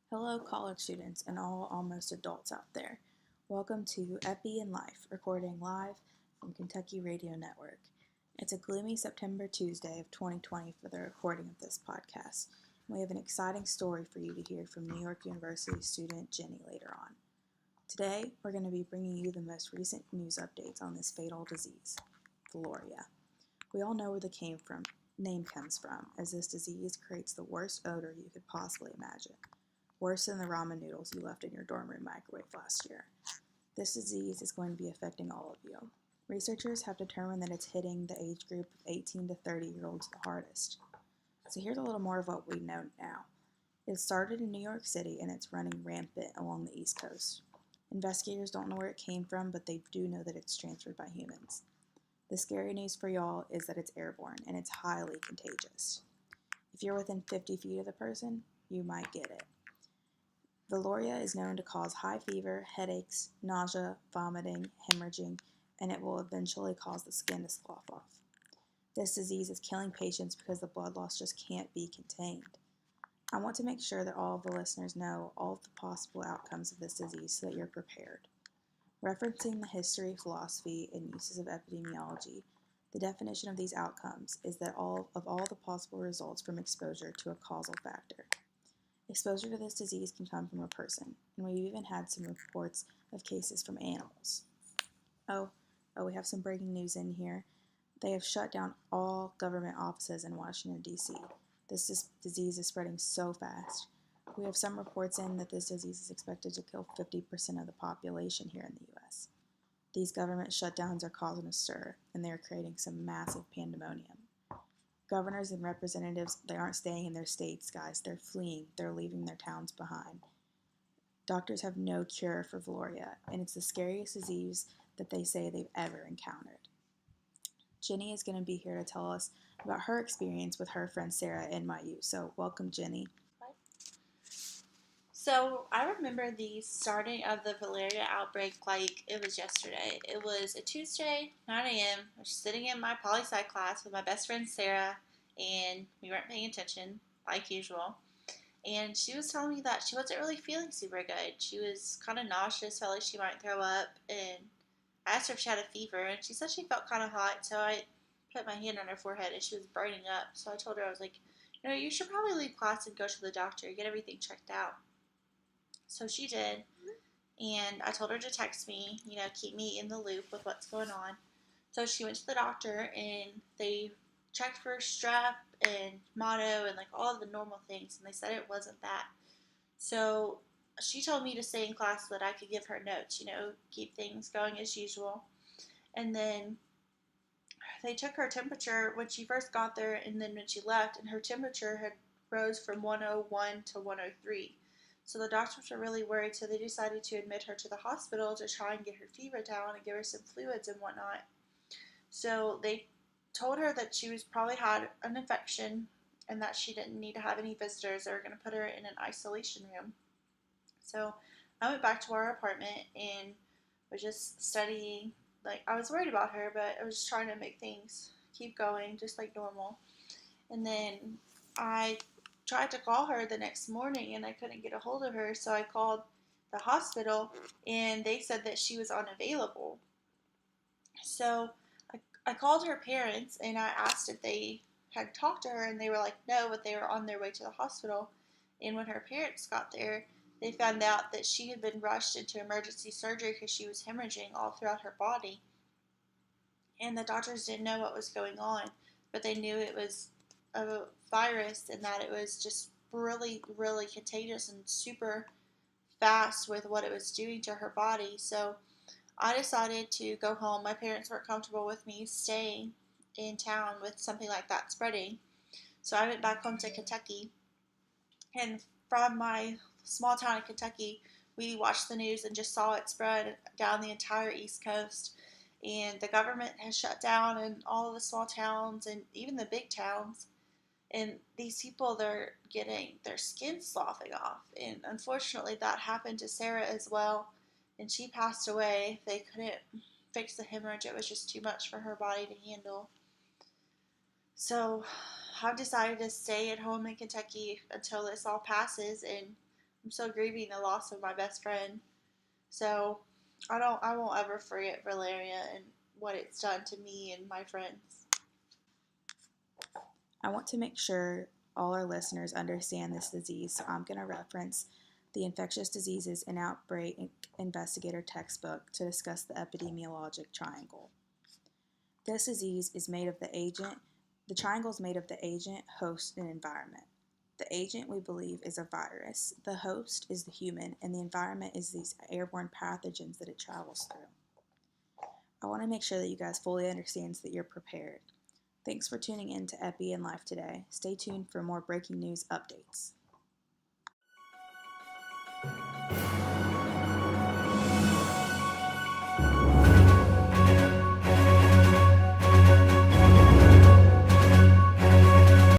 Hello, college students and all almost adults out there. Welcome to Epi in Life, recording live from Kentucky Radio Network. It's a gloomy September Tuesday of 2020 for the recording of this podcast. We have an exciting story for you to hear from New York University student Jenny later on. Today, we're going to be bringing you the most recent news updates on this fatal disease, Valoria. We all know where the name comes from, as this disease creates the worst odor you could possibly imagine. Worse than the ramen noodles you left in your dorm room microwave last year. This disease is going to be affecting all of you. Researchers have determined that it's hitting the age group of 18 to 30-year-olds the hardest. So here's a little more of what we know now. It started in New York City and it's running rampant along the East Coast. Investigators don't know where it came from, but they do know that it's transferred by humans. The scary news for y'all is that it's airborne and it's highly contagious. If you're within 50 feet of the person, you might get it. Valoria is known to cause high fever, headaches, nausea, vomiting, hemorrhaging, and it will eventually cause the skin to slough off. This disease is killing patients because the blood loss just can't be contained. I want to make sure that all of the listeners know all of the possible outcomes of this disease so that you're prepared. Referencing the history, philosophy, and uses of epidemiology, the definition of these outcomes is that all the possible results from exposure to a causal factor. Exposure to this disease can come from a person, and we've even had some reports of cases from animals. We have some breaking news in here. They have shut down all government offices in Washington, D.C. This disease is spreading so fast. We have some reports in that this disease is expected to kill 50% of the population here in the U.S. These government shutdowns are causing a stir, and they are creating some massive pandemonium. Governors and representatives, they aren't staying in their states, guys. They're fleeing. They're leaving their towns behind. Doctors have no cure for Valoria, and it's the scariest disease that they say they've ever encountered. Jenny is going to be here to tell us about her experience with her friend Sarah at NYU. So welcome, Jenny. So I remember the starting of the Valoria outbreak like it was yesterday. It was a Tuesday, 9 a.m. I was sitting in my poli-sci class with my best friend Sarah, and we weren't paying attention like usual. And she was telling me that she wasn't really feeling super good. She was kind of nauseous, felt like she might throw up, and I asked her if she had a fever, and she said she felt kind of hot, so I put my hand on her forehead, and she was burning up. So I told her, I was like, you should probably leave class and go to the doctor, get everything checked out. So she did, and I told her to text me, keep me in the loop with what's going on. So she went to the doctor, and they checked for strep and mono and like all of the normal things, and they said it wasn't that. So she told me to stay in class so that I could give her notes, keep things going as usual. And then they took her temperature when she first got there and then when she left, and her temperature had rose from 101 to 103. So the doctors were really worried, so they decided to admit her to the hospital to try and get her fever down and give her some fluids and whatnot. So they told her that she was probably had an infection and that she didn't need to have any visitors. They were going to put her in an isolation room. So I went back to our apartment and was just studying. Like, I was worried about her, but I was just trying to make things keep going just like normal. And then I tried to call her the next morning and I couldn't get a hold of her, so I called the hospital and they said that she was unavailable. So I called her parents and I asked if they had talked to her, and they were like no, but they were on their way to the hospital. And when her parents got there, they found out that she had been rushed into emergency surgery because she was hemorrhaging all throughout her body. And the doctors didn't know what was going on, but they knew it was a virus and that it was just really, really contagious and super fast with what it was doing to her body. So I decided to go home. My parents weren't comfortable with me staying in town with something like that spreading. So I went back home to Kentucky. And from my small town in Kentucky, we watched the news and just saw it spread down the entire East Coast. And the government has shut down in all of the small towns and even the big towns. And these people, they're getting their skin sloughing off. And unfortunately, that happened to Sarah as well. And she passed away. They couldn't fix the hemorrhage. It was just too much for her body to handle. So I've decided to stay at home in Kentucky until this all passes, and I'm still grieving the loss of my best friend. So I won't ever forget Valeria and what it's done to me and my friends. I want to make sure all our listeners understand this disease, so I'm going to reference the Infectious Diseases and Outbreak Investigator textbook to discuss the epidemiologic triangle. This disease is made of the triangle is made of the agent, host, and environment. The agent, we believe, is a virus. The host is the human, and the environment is these airborne pathogens that it travels through. I want to make sure that you guys fully understand so that you're prepared. Thanks for tuning in to Epi and Life today. Stay tuned for more breaking news updates.